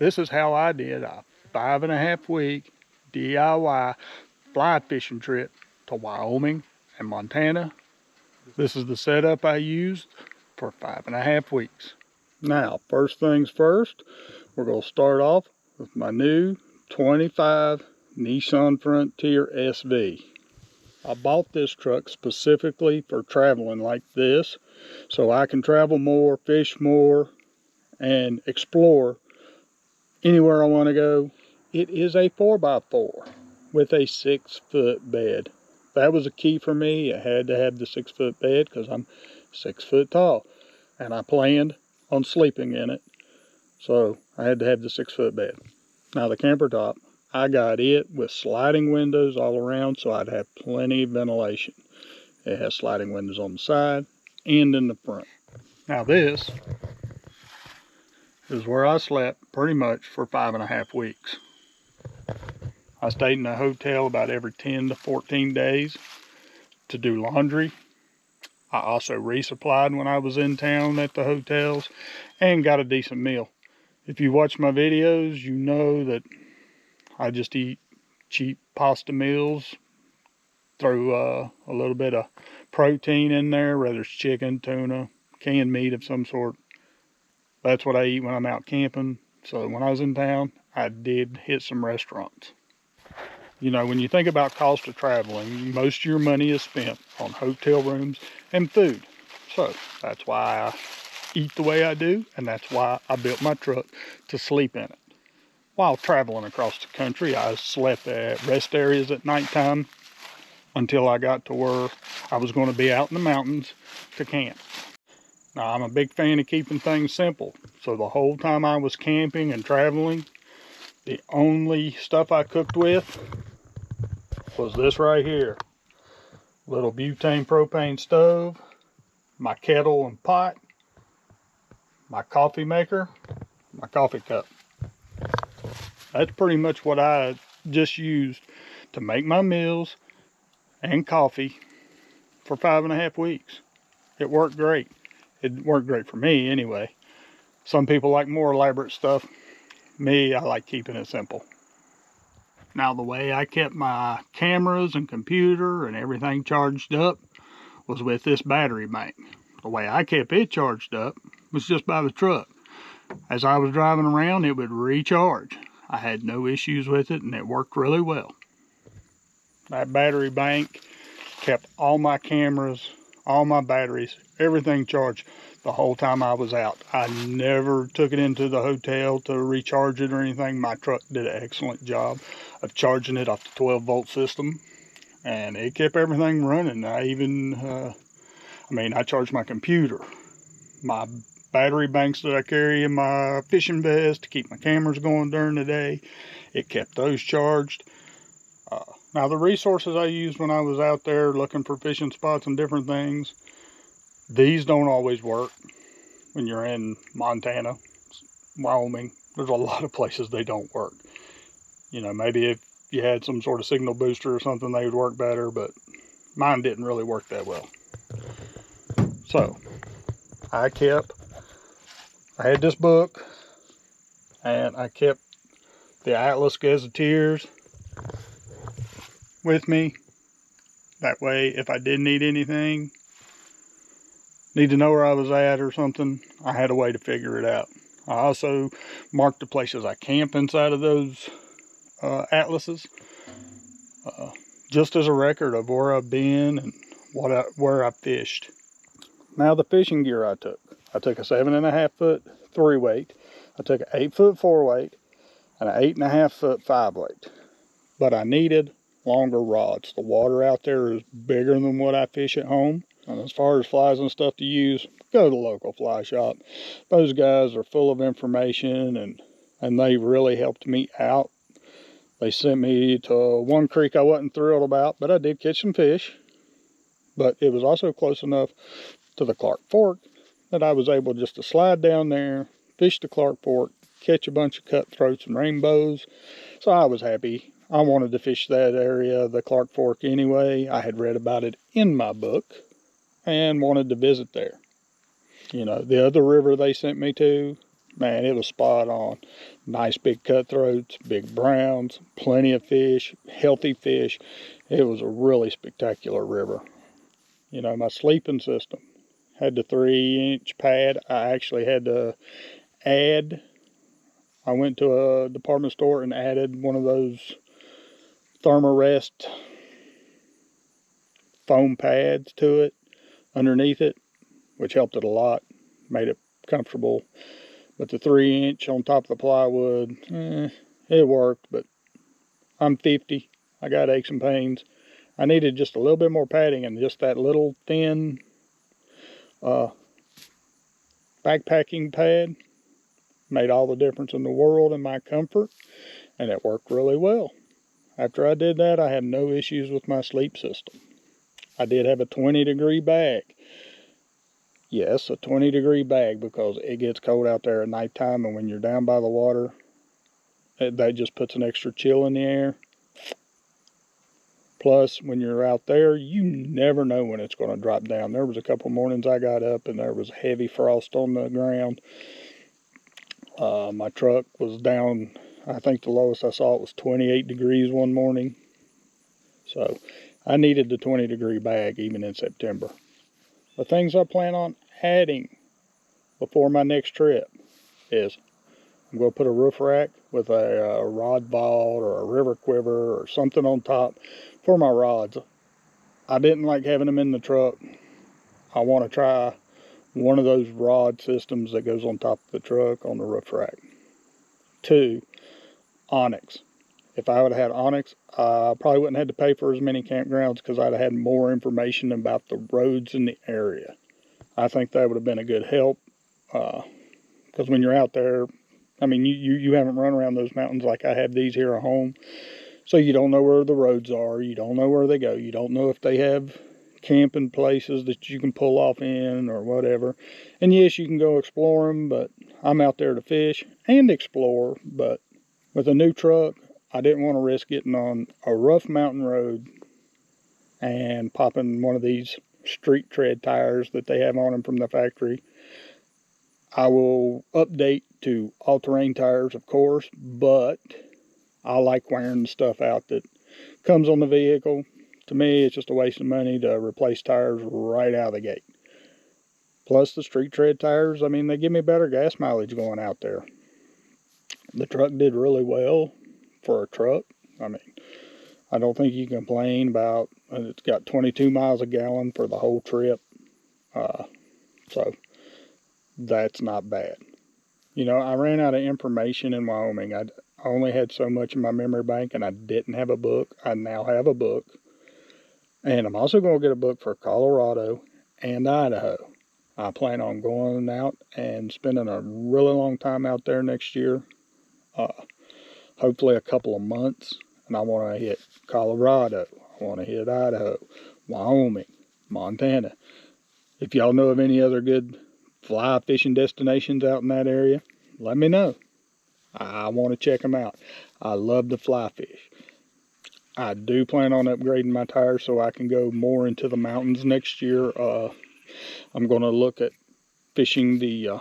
this is how I did a 5.5-week DIY fly fishing trip to Wyoming and Montana. This is the setup I used for 5.5 weeks. Now, first things first, we're going to start off with my new 25 Nissan Frontier SV. I bought this truck specifically for traveling like this, so I can travel more, fish more, and explore anywhere I want to go. It is a 4x4 with a 6-foot bed. That was a key for me. I had to have the 6-foot bed because I'm 6 foot tall, and I planned on sleeping in it, so I had to have the 6-foot bed. Now the camper top, I got it with sliding windows all around, so I'd have plenty of ventilation. It has sliding windows on the side and in the front. Now this is where I slept pretty much for 5.5 weeks. I stayed in a hotel about every 10 to 14 days to do laundry. I also resupplied when I was in town at the hotels and got a decent meal. If you watch my videos, you know that I just eat cheap pasta meals, throw a little bit of protein in there, whether it's chicken, tuna, canned meat of some sort. That's what I eat when I'm out camping. So when I was in town, I did hit some restaurants. You know, when you think about cost of traveling, most of your money is spent on hotel rooms and food. So that's why I eat the way I do, and that's why I built my truck to sleep in it. While traveling across the country, I slept at rest areas at nighttime until I got to where I was going to be out in the mountains to camp. Now, I'm a big fan of keeping things simple, so the whole time I was camping and traveling, the only stuff I cooked with was this right here. Little butane propane stove, my kettle and pot, my coffee maker, my coffee cup. That's pretty much what I just used to make my meals and coffee for 5.5 weeks. It worked great. It worked great for me anyway. Some people like more elaborate stuff. Me, I like keeping it simple. Now, the way I kept my cameras and computer and everything charged up was with this battery bank. The way I kept it charged up was just by the truck. As I was driving around, it would recharge. I had no issues with it, and it worked really well. That battery bank kept all my cameras, all my batteries, everything charged the whole time I was out. I never took it into the hotel to recharge it or anything. My truck did an excellent job of charging it off the 12-volt system, and it kept everything running. I charged my computer, my battery banks that I carry in my fishing vest to keep my cameras going during the day. It kept those charged. Now, the resources I used when I was out there looking for fishing spots and different things, these don't always work when you're in Montana, Wyoming. There's a lot of places they don't work. You know, maybe if you had some sort of signal booster or something, they would work better, but mine didn't really work that well. So, I had this book, and I kept the Atlas Gazetteers with me. That way, if I did need anything, need to know where I was at or something, I had a way to figure it out. I also marked the places I camp inside of those atlases, just as a record of where I've been and where I fished. Now, the fishing gear I took a 7.5 foot 3-weight, I took an 8 foot 4-weight, and an 8.5 foot 5-weight. But I needed longer rods. The water out there is bigger than what I fish at home. And as far as flies and stuff to use, go to the local fly shop. Those guys are full of information, and they really helped me out. They sent me to one creek I wasn't thrilled about, but I did catch some fish. But it was also close enough to the Clark Fork that I was able just to slide down there, fish the Clark Fork, catch a bunch of cutthroats and rainbows. So I was happy. I wanted to fish that area, the Clark Fork, anyway. I had read about it in my book and wanted to visit there. You know, the other river they sent me to, Man, it was spot on. Nice big cutthroats, big browns, plenty of fish, healthy fish. It was a really spectacular river. You know, my sleeping system had the 3-inch pad. I actually had to add, I went to a department store and added one of those Thermarest foam pads to it underneath it, which helped it a lot, made it comfortable. But the 3-inch on top of the plywood, it worked, but I'm 50. I got aches and pains. I needed just a little bit more padding, and just that little thin backpacking pad made all the difference in the world in my comfort, and it worked really well. After I did that, I had no issues with my sleep system. I did have a 20-degree bag. Yes, a 20-degree bag, because it gets cold out there at nighttime, and when you're down by the water, that just puts an extra chill in the air. Plus, when you're out there, you never know when it's going to drop down. There was a couple mornings I got up and there was heavy frost on the ground. My truck was down, I think the lowest I saw it was 28 degrees one morning. So I needed the 20-degree bag even in September. The things I plan on adding before my next trip is I'm going to put a roof rack with a rod vault or a river quiver or something on top for my rods. I didn't like having them in the truck. I want to try one of those rod systems that goes on top of the truck on the roof rack. 2, Onyx. If I would have had Onyx, I probably wouldn't have had to pay for as many campgrounds, because I'd have had more information about the roads in the area. I think that would have been a good help, because when you're out there, I mean, you haven't run around those mountains like I have these here at home, so you don't know where the roads are, you don't know where they go, you don't know if they have camping places that you can pull off in or whatever. And yes, you can go explore them, but I'm out there to fish and explore. But with a new truck, I didn't want to risk getting on a rough mountain road and popping one of these street tread tires that they have on them from the factory. I will update to all-terrain tires, of course, but I like wearing the stuff out that comes on the vehicle. To me, it's just a waste of money to replace tires right out of the gate. Plus, the street tread tires, I mean, they give me better gas mileage going out there. The truck did really well for a truck. I mean, I don't think you can complain about, it's got 22 miles a gallon for the whole trip. So, that's not bad. You know, I ran out of information in Wyoming. I only had so much in my memory bank, and I didn't have a book. I now have a book. And I'm also going to get a book for Colorado and Idaho. I plan on going out and spending a really long time out there next year. Hopefully a couple of months. And I want to hit Colorado. I want to hit Idaho, Wyoming, Montana. If y'all know of any other good fly fishing destinations out in that area, let me know. I want to check them out. I love to fly fish. I do plan on upgrading my tires so I can go more into the mountains next year. I'm going to look at fishing the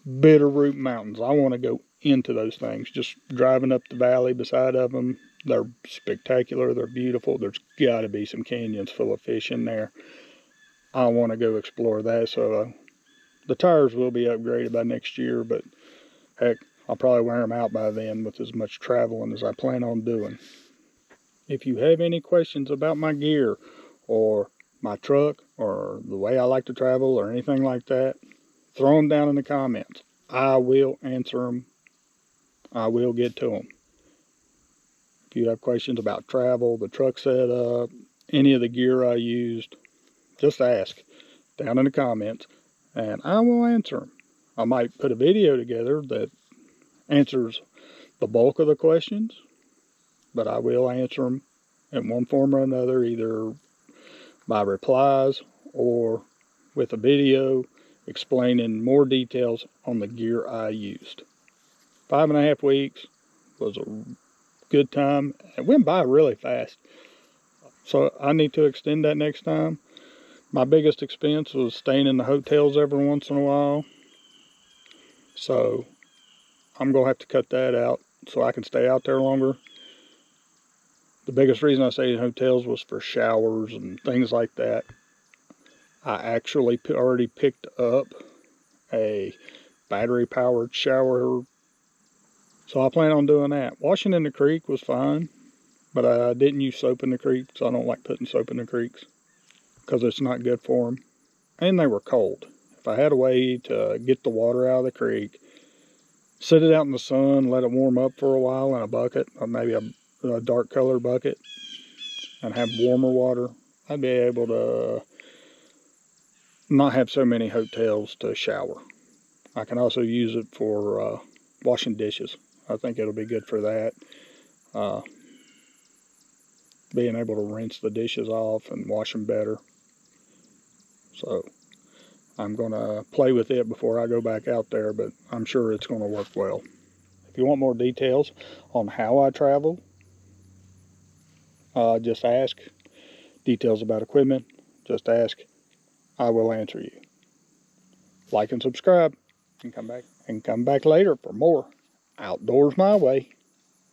Bitterroot Mountains. I want to go into those things. Just driving up the valley beside of them. They're spectacular. They're beautiful. There's got to be some canyons full of fish in there. I want to go explore that. So the tires will be upgraded by next year. But heck, I'll probably wear them out by then with as much traveling as I plan on doing. If you have any questions about my gear or my truck or the way I like to travel or anything like that, throw them down in the comments. I will answer them. I will get to them. If you have questions about travel, the truck setup, any of the gear I used, just ask down in the comments and I will answer them. I might put a video together that answers the bulk of the questions, but I will answer them in one form or another, either by replies or with a video explaining more details on the gear I used. 5.5 weeks was a good time. It went by really fast. So I need to extend that next time. My biggest expense was staying in the hotels every once in a while. So I'm going to have to cut that out so I can stay out there longer. The biggest reason I stayed in hotels was for showers and things like that. I actually already picked up a battery-powered shower, so I plan on doing that. Washing in the creek was fine, but I didn't use soap in the creek, so I don't like putting soap in the creeks because it's not good for them. And they were cold. If I had a way to get the water out of the creek, sit it out in the sun, let it warm up for a while in a bucket, or maybe a dark colored bucket, and have warmer water, I'd be able to not have so many hotels to shower. I can also use it for washing dishes. I think it'll be good for that. Being able to rinse the dishes off and wash them better. So I'm going to play with it before I go back out there, but I'm sure it's going to work well. If you want more details on how I travel, just ask. Details about equipment, just ask. I will answer you. Like and subscribe, and come back later for more Outdoors My Way.